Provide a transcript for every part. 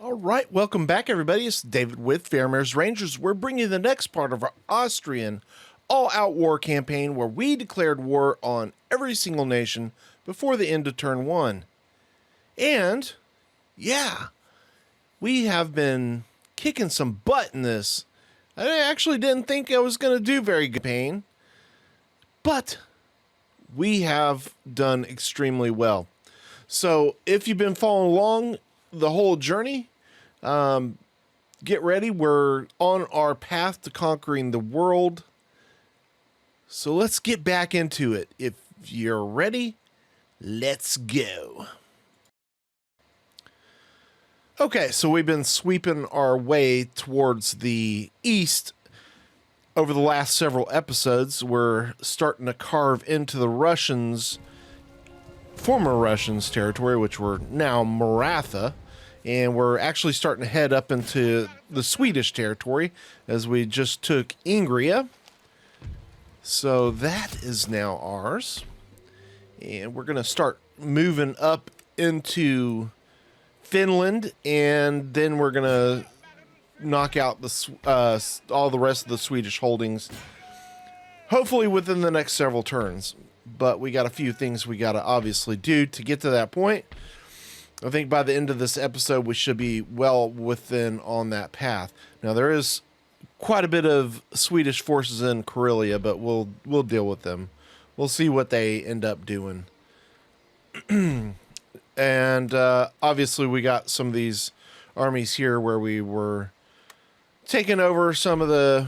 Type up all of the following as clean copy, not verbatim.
All right, welcome back, everybody. It's David with Fairmare's Rangers. We're bringing you the next part of our Austrian All Out War campaign, where we declared war on every single nation before the end of turn one. And, yeah, we have been kicking some butt in this. I actually didn't think I was going to do very good campaign, but we have done extremely well. So if you've been following along the whole journey, get ready. We're on our path to conquering the world. So let's get back into it. If you're ready, let's go. Okay, so we've been sweeping our way towards the east over the last several episodes. We're starting to carve into the former Russians territory, which were now Maratha. And we're actually starting to head up into the Swedish territory as we just took Ingria. So that is now ours. And we're going to start moving up into Finland, and then we're going to knock out all the rest of the Swedish holdings, hopefully within the next several turns. But we got a few things we got to obviously do to get to that point. I think by the end of this episode, we should be well within on that path. Now, there is quite a bit of Swedish forces in Karelia, but we'll deal with them. We'll see what they end up doing. And obviously, we got some of these armies here where we were taking over some of the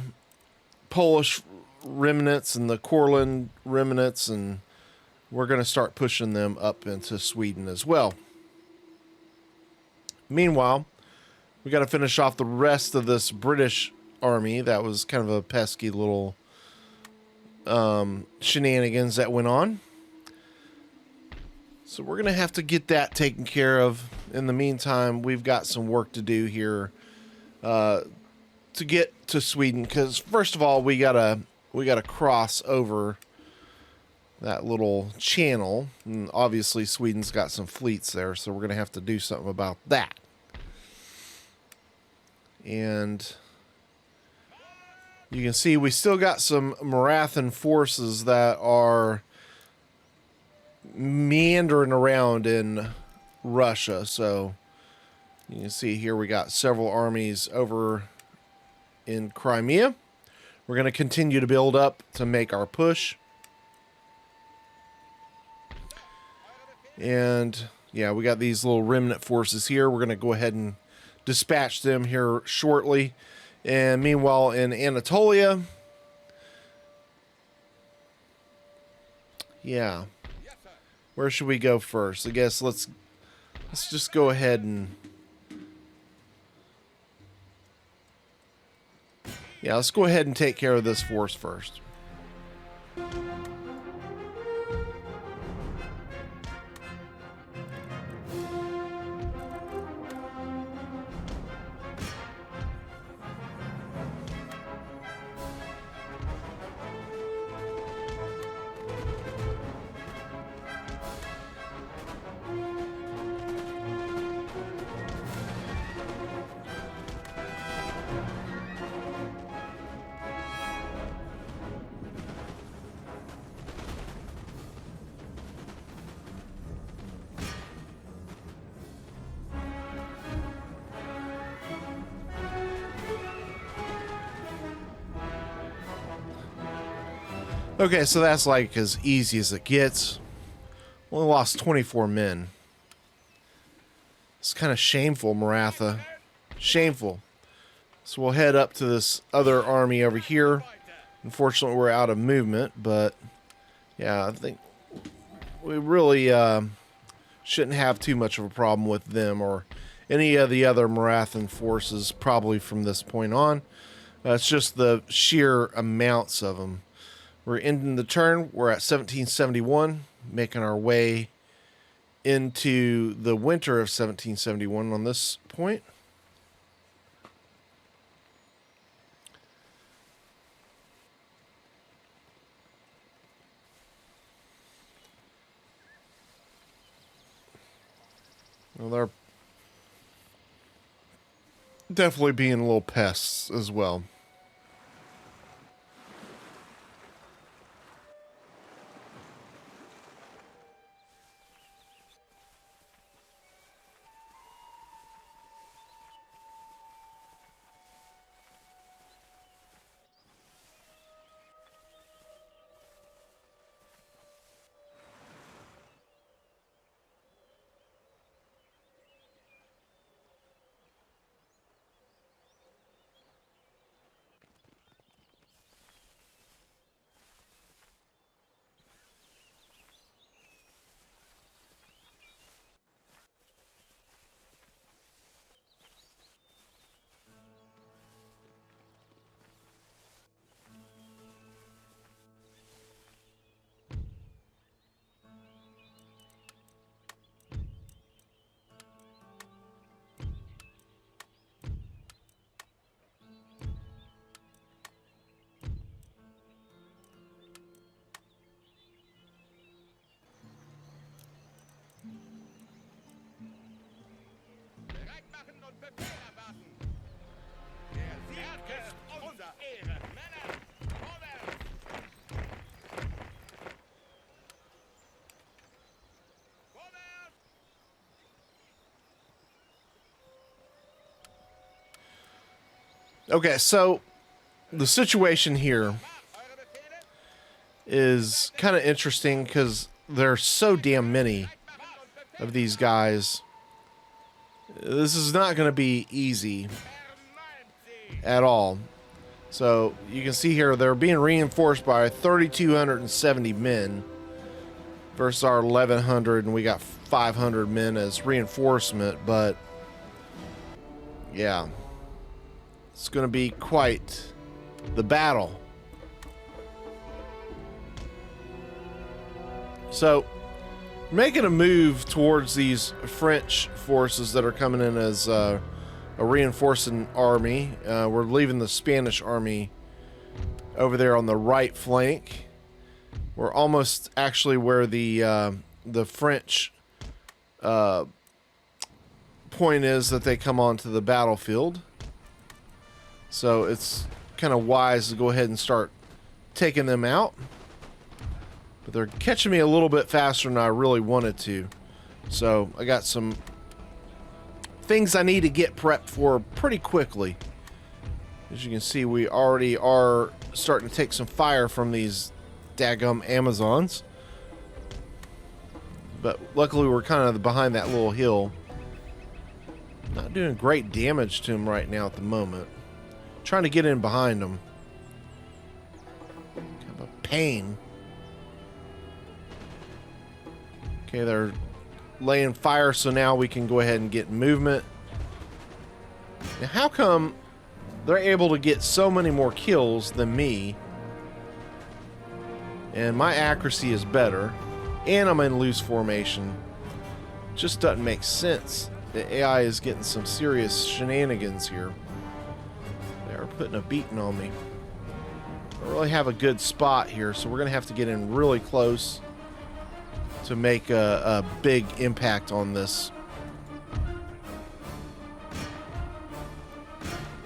Polish remnants and the Courland remnants, and we're going to start pushing them up into Sweden as well. Meanwhile, we got to finish off the rest of this British army. That was kind of a pesky little shenanigans that went on. So we're going to have to get that taken care of. In the meantime, we've got some work to do here to get to Sweden. Because first of all, we gotta cross over that little channel, and obviously Sweden's got some fleets there, so we're going to have to do something about that. And you can see we still got some Marathan forces that are meandering around in Russia. So you can see here we got several armies over in Crimea. We're going to continue to build up to make our push. And yeah, we got these little remnant forces here. We're going to go ahead and dispatch them here shortly. And meanwhile, in Anatolia, yeah, where should we go first? I guess let's just go ahead and let's go ahead and take care of this force first. Okay, so that's like as easy as it gets. Only lost 24 men. It's kind of shameful, Maratha. Shameful. So we'll head up to this other army over here. Unfortunately, we're out of movement, but yeah, I think we really shouldn't have too much of a problem with them or any of the other Marathan forces probably from this point on. It's just the sheer amounts of them. We're ending the turn. We're at 1771, making our way into the winter of 1771 on this point. Well, they're definitely being little pests as well. Okay, so the situation here is kind of interesting because there's so damn many of these guys. This is not going to be easy at all. So you can see here they're being reinforced by 3,270 men versus our 1,100, and we got 500 men as reinforcement. But yeah, it's going to be quite the battle. So, making a move towards these French forces that are coming in as a reinforcing army. We're leaving the Spanish army over there on the right flank. We're almost actually where the French point is that they come onto the battlefield. So it's kind of wise to go ahead and start taking them out. But they're catching me a little bit faster than I really wanted to. So I got some things I need to get prepped for pretty quickly. As you can see, we already are starting to take some fire from these daggum Amazons. But luckily we're kind of behind that little hill. Not doing great damage to them right now at the moment. Trying to get in behind them. Kind of a pain. Okay, they're laying fire, so now we can go ahead and get movement. Now, how come they're able to get so many more kills than me? And my accuracy is better. And I'm in loose formation. Just doesn't make sense. The AI is getting some serious shenanigans here. They're putting a beating on me. I don't really have a good spot here, so we're going to have to get in really close to make a big impact on this.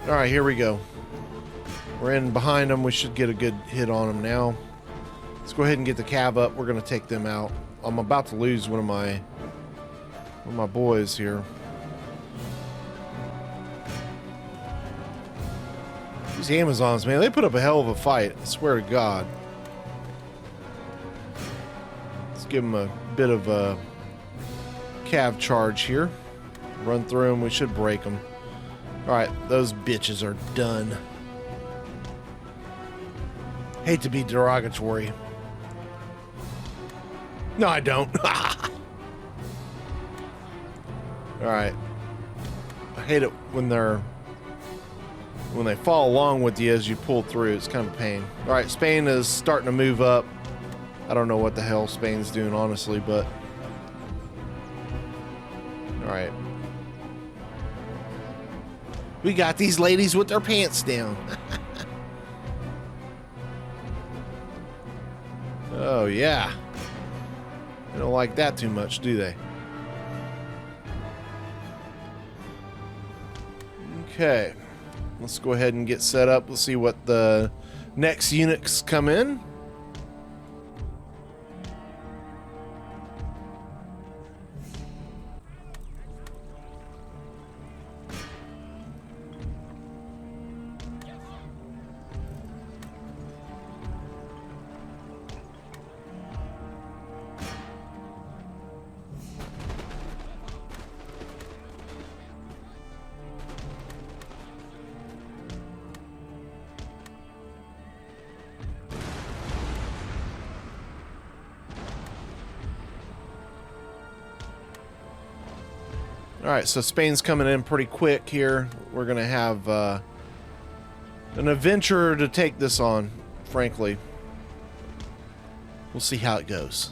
Alright, here we go. We're in behind them. We should get a good hit on them now. Let's go ahead and get the cav up. We're going to take them out. I'm about to lose one of my boys here. These Amazons, man, they put up a hell of a fight. I swear to God. Let's give them a bit of a cav charge here. Run through them. We should break them. Alright, those bitches are done. Hate to be derogatory. No, I don't. Alright. I hate it when they fall along with you as you pull through. It's kind of a pain. Alright, Spain is starting to move up. I don't know what the hell Spain's doing, honestly, but... Alright. We got these ladies with their pants down. Oh, yeah. They don't like that too much, do they? Okay, let's go ahead and get set up. Let's see what the next units come in. All right, so Spain's coming in pretty quick here. We're going to have an adventure to take this on, frankly. We'll see how it goes.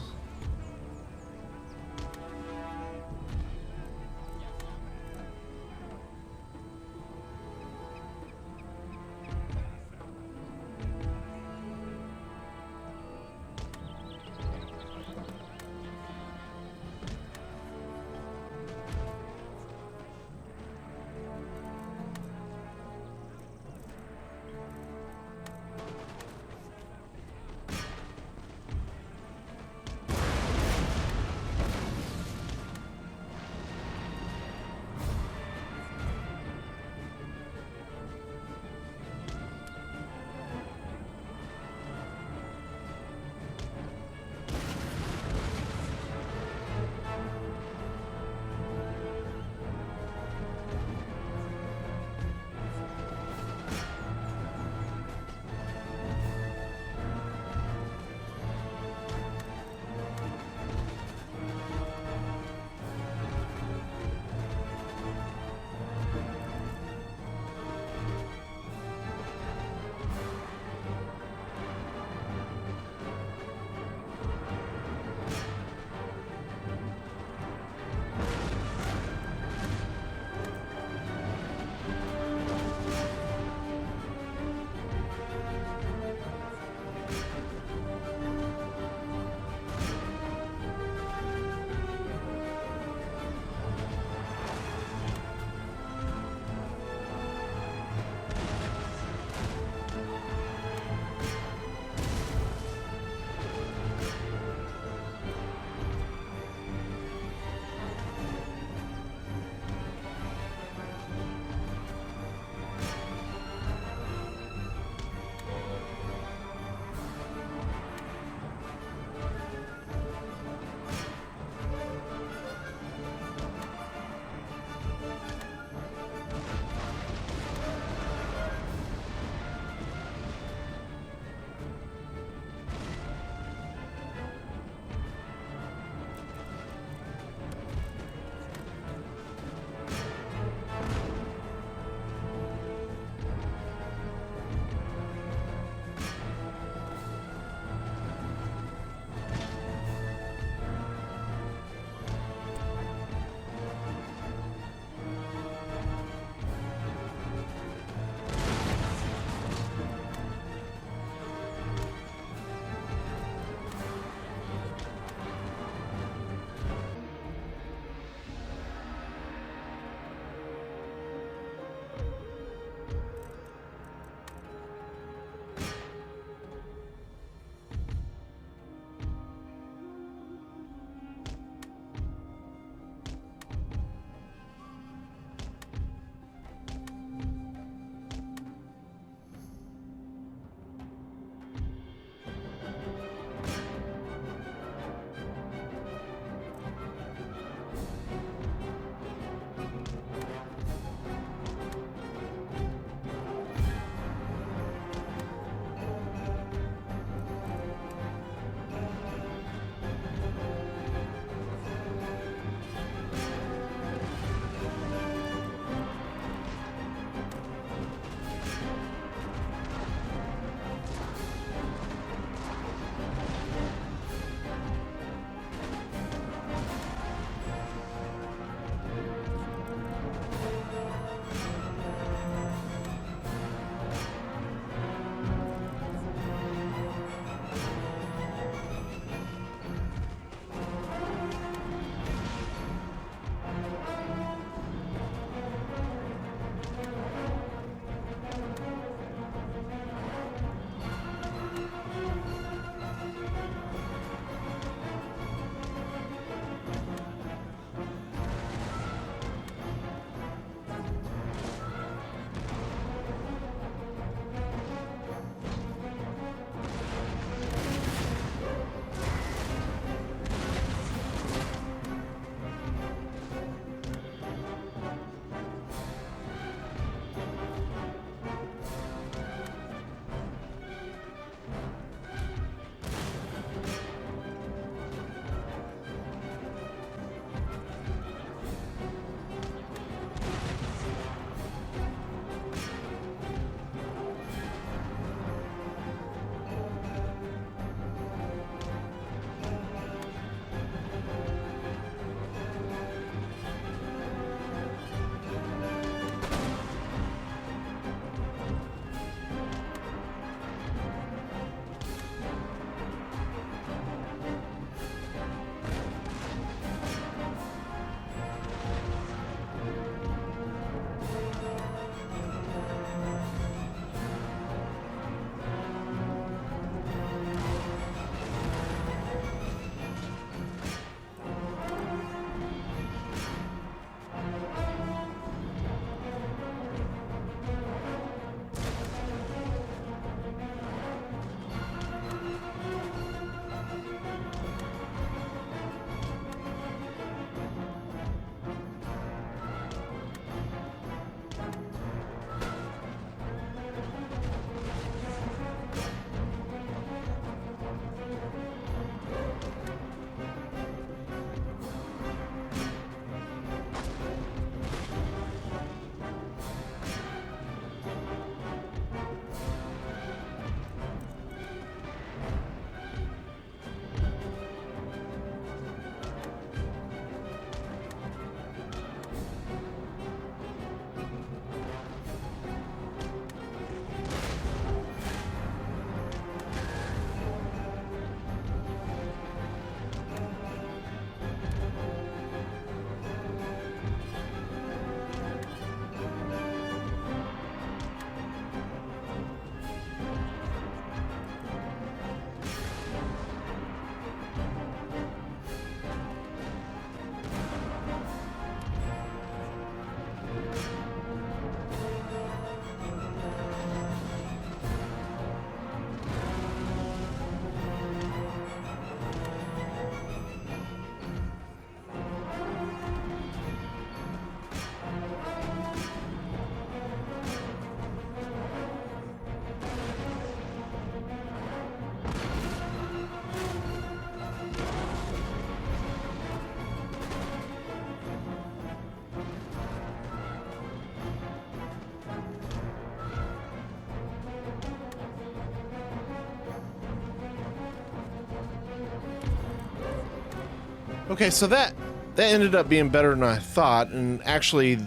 Okay, so that ended up being better than I thought, and actually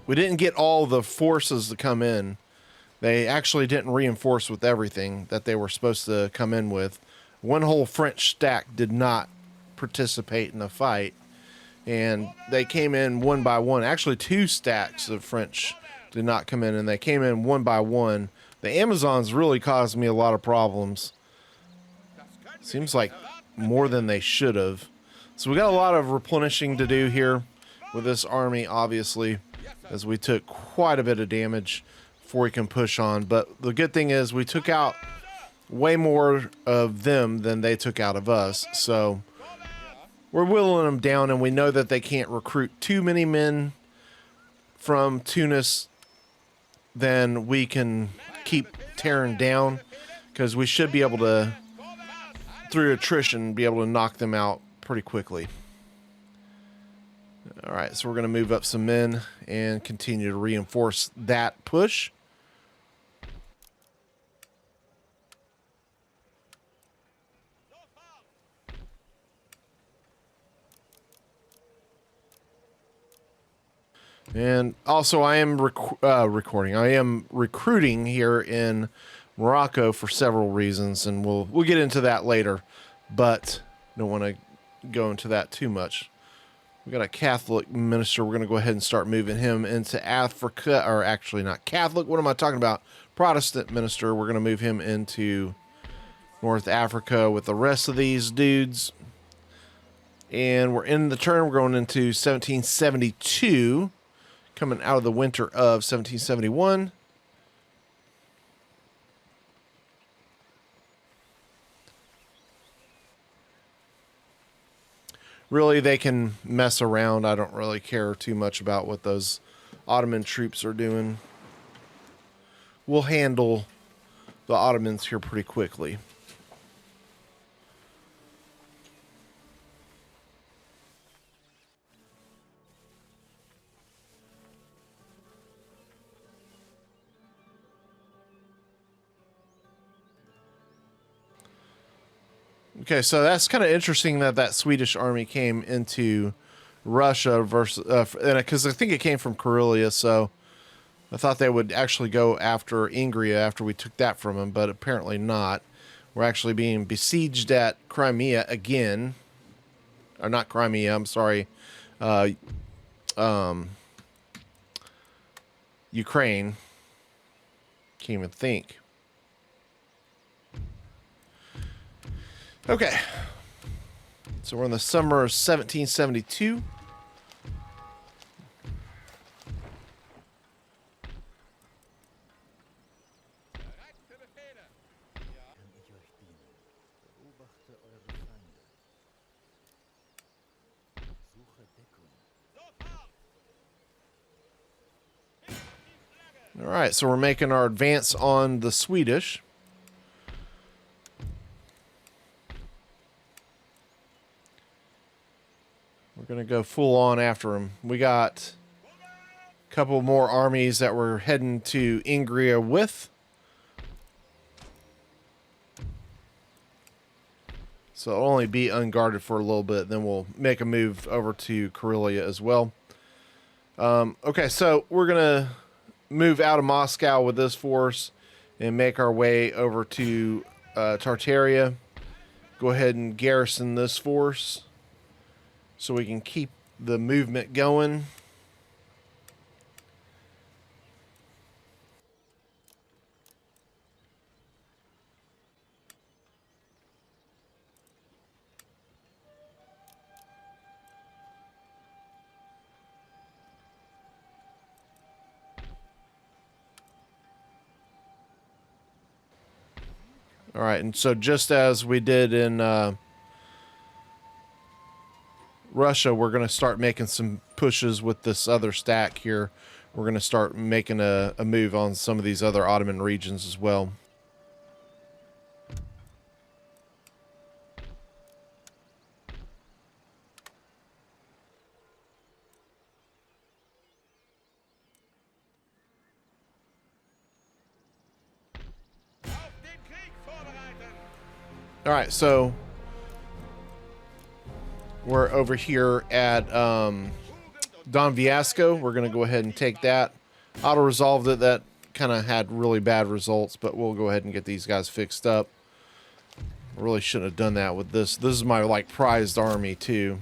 we didn't get all the forces to come in. They actually didn't reinforce with everything that they were supposed to come in with. One whole French stack did not participate in the fight, and they came in one by one. Actually, 2 stacks of French did not come in, and they came in one by one. The Amazons really caused me a lot of problems. Seems like more than they should have. So we got a lot of replenishing to do here with this army, obviously, as we took quite a bit of damage before we can push on. But the good thing is we took out way more of them than they took out of us. So we're whittling them down, and we know that they can't recruit too many men from Tunis. Then we can keep tearing down, because we should be able to, through attrition, be able to knock them out pretty quickly. All right, so we're going to move up some men and continue to reinforce that push. And also, I am recording. I am recruiting here in Morocco for several reasons, and we'll get into that later. But don't want to go into that too much. We got a Catholic minister. We're going to go ahead and start moving him into Africa, or actually not Catholic. What am I talking about? Protestant minister. We're going to move him into North Africa with the rest of these dudes. And we're in the turn. We're going into 1772. Coming out of the winter of 1771. Really, they can mess around. I don't really care too much about what those Ottoman troops are doing. We'll handle the Ottomans here pretty quickly. Okay, so that's kind of interesting that that Swedish army came into Russia versus, because I think it came from Karelia, so I thought they would actually go after Ingria after we took that from them, but apparently not. We're actually being besieged at Crimea again, or not Crimea. I'm sorry, Ukraine. Can't even think. Okay, so we're in the summer of 1772. All right, so we're making our advance on the Swedish. We're going to go full on after them. We got a couple more armies that we're heading to Ingria with. So it'll only be unguarded for a little bit. Then we'll make a move over to Karelia as well. Okay, so we're going to move out of Moscow with this force and make our way over to Tartaria. Go ahead and garrison this force so we can keep the movement going. All right, and so just as we did in Russia, we're going to start making some pushes with this other stack here. We're going to start making a move on some of these other Ottoman regions as well. All right, so We're over here at Don Viasco. We're going to go ahead and take that. Auto-resolved it. That kind of had really bad results, but we'll go ahead and get these guys fixed up. I really shouldn't have done that with this. This is my, like, prized army, too.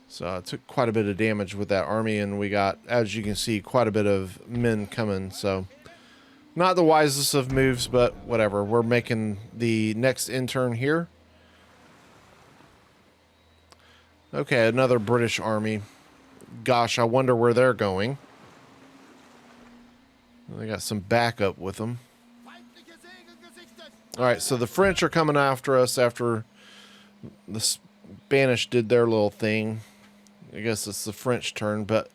So I took quite a bit of damage with that army, and we got, as you can see, quite a bit of men coming. So not the wisest of moves, but whatever. We're making the next intern here. Okay, another British army. Gosh, I wonder where they're going. They got some backup with them. All right, so the French are coming after us after the Spanish did their little thing. I guess it's the French turn, but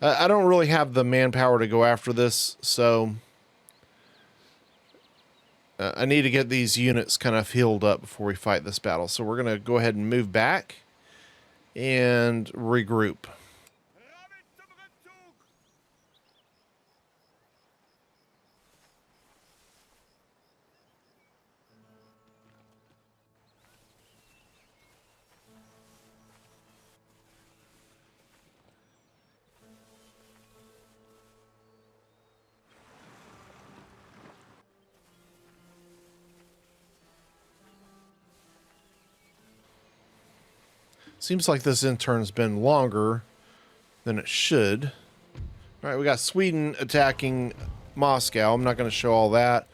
I don't really have the manpower to go after this, so I need to get these units kind of healed up before we fight this battle. So we're going to go ahead and move back and regroup. Seems like this intern's been longer than it should. All right, we got Sweden attacking Moscow. I'm not going to show all that.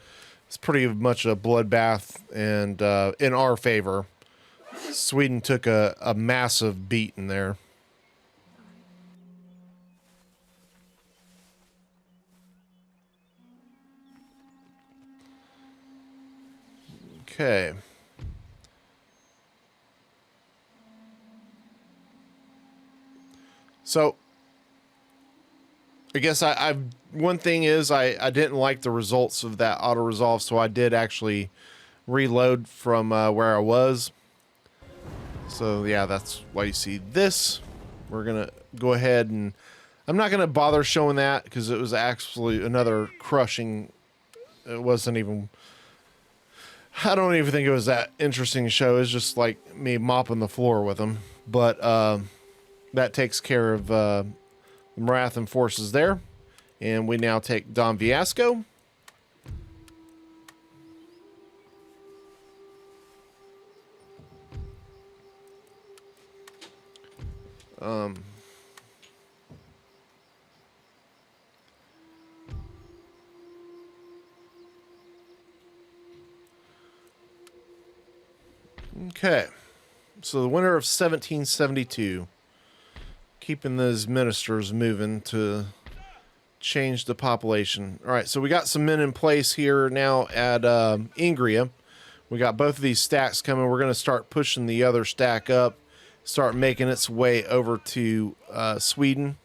It's pretty much a bloodbath and in our favor. Sweden took a massive beating there. Okay. So, I guess one thing is I didn't like the results of that auto-resolve, so I did actually reload from where I was. So, yeah, that's why you see this. We're going to go ahead and... I'm not going to bother showing that because it was actually another crushing... It wasn't even... I don't even think it was that interesting to show. It's just like me mopping the floor with them. But that takes care of the Marathan forces there. And we now take Don Viasco. Okay. So the winter of 1772. Keeping those ministers moving to change the population. All right, so we got some men in place here now at Ingria. We got both of these stacks coming. We're going to start pushing the other stack up, start making its way over to Sweden.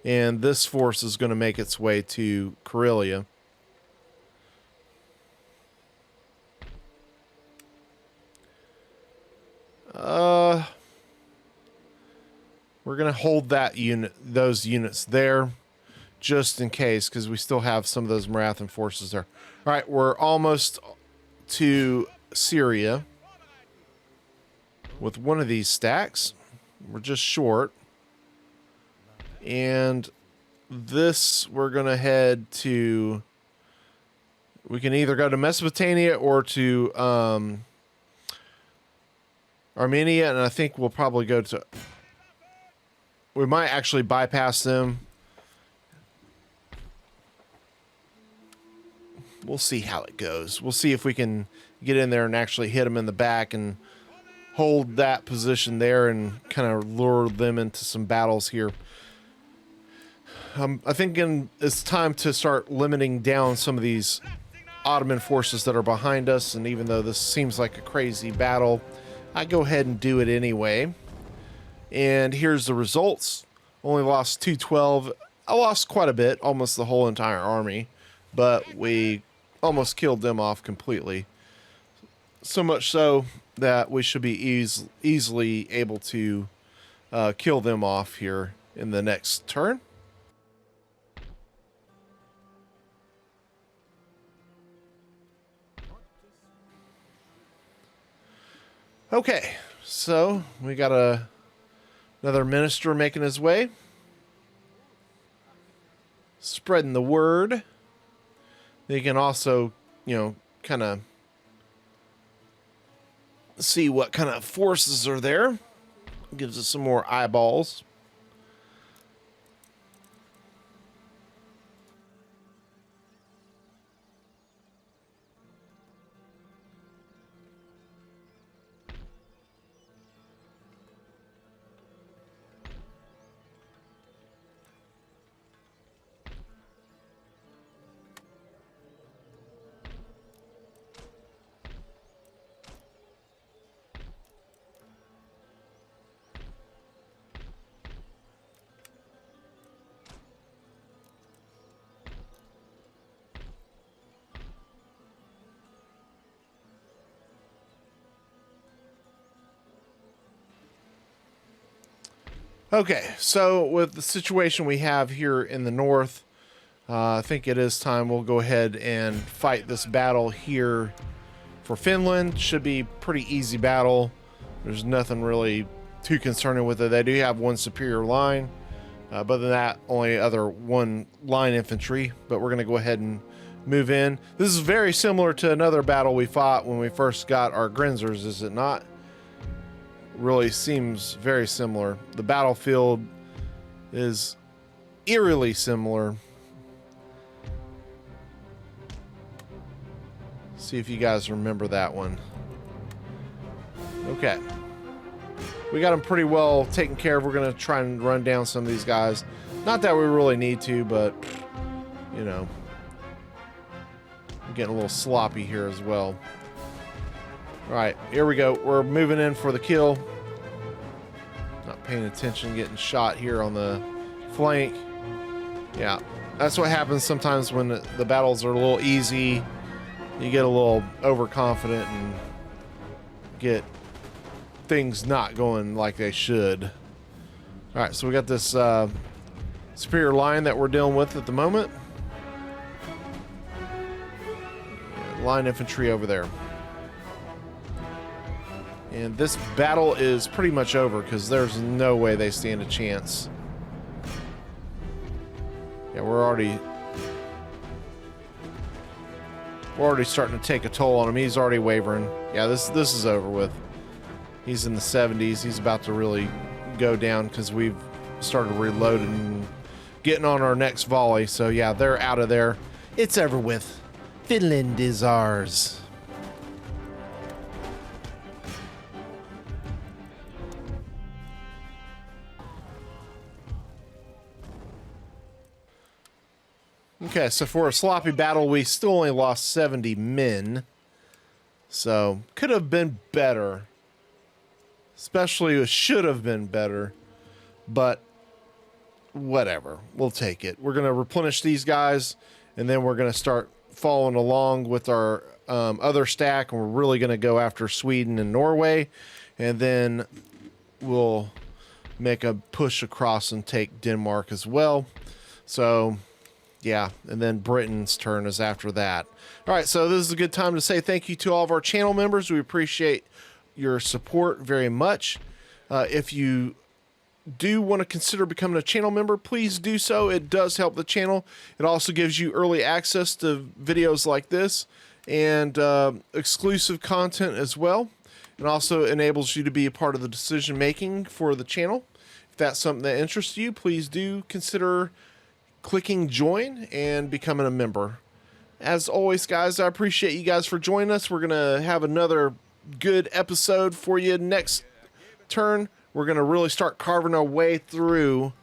And this force is going to make its way to Karelia. We're going to hold those units there just in case, because we still have some of those Marathan forces there. All right, we're almost to Syria with one of these stacks. We're just short. And this, we're going to head to... We can either go to Mesopotamia or to Armenia, and I think we'll probably go to... We might actually bypass them. We'll see how it goes. We'll see if we can get in there and actually hit them in the back and hold that position there and kind of lure them into some battles here. I think it's time to start limiting down some of these Ottoman forces that are behind us, and even though this seems like a crazy battle, I go ahead and do it anyway. And here's the results. Only lost 212. I lost quite a bit, almost the whole entire army, but we almost killed them off completely. So much so that we should be easily able to kill them off here in the next turn. Okay, so we got another minister making his way. Spreading the word. They can also, you know, kind of see what kind of forces are there. Gives us some more eyeballs. Okay, so with the situation we have here in the north, I think it is time we'll go ahead and fight this battle here for Finland. Should be pretty easy battle. There's nothing really too concerning with it. They do have one superior line, but other than that, only other one line infantry. But we're going to go ahead and move in. This is very similar to another battle we fought when we first got our Grinzers, is it not? Really seems very similar. The battlefield is eerily similar. See if you guys remember that one. Okay. We got them pretty well taken care of. We're going to try and run down some of these guys. Not that we really need to, but, you know, I'm getting a little sloppy here as well. All right, here we go. We're moving in for the kill. Not paying attention, getting shot here on the flank. Yeah, that's what happens sometimes when the battles are a little easy. You get a little overconfident and get things not going like they should. All right, so we got this superior line that we're dealing with at the moment. Line infantry over there. And this battle is pretty much over because there's no way they stand a chance. Yeah, we're already starting to take a toll on him. He's already wavering. Yeah, this is over with. He's in the 70s. He's about to really go down because we've started reloading and getting on our next volley. So yeah, they're out of there. It's over with. Finland is ours. Okay, so for a sloppy battle, we still only lost 70 men. So, could have been better. Especially should have been better. But, whatever. We'll take it. We're going to replenish these guys, and then we're going to start following along with our other stack, and we're really going to go after Sweden and Norway. And then we'll make a push across and take Denmark as well. So... yeah, and then Britain's turn is after that. All right, so this is a good time to say thank you to all of our channel members. We appreciate your support very much. If you do want to consider becoming a channel member, please do so. It does help the channel. It also gives you early access to videos like this and exclusive content as well. It also enables you to be a part of the decision making for the channel. If that's something that interests you, please do consider clicking join and becoming a member. As always, guys, I appreciate you guys for joining us. We're gonna have another good episode for you next turn. We're gonna really start carving our way through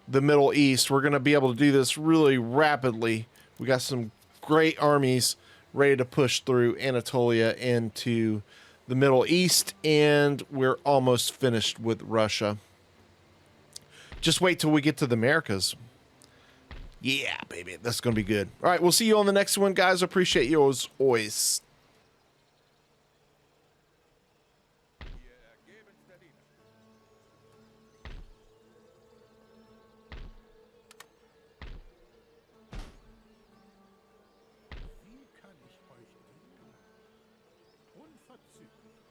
the Middle East. We're gonna be able to do this really rapidly. We got some great armies ready to push through Anatolia into the Middle East, and we're almost finished with Russia. Just wait till we get to the Americas. Yeah, baby, that's going to be good. All right, we'll see you on the next one, guys. Appreciate you as always. Wie kann ich euch dienen? Unverzüglich.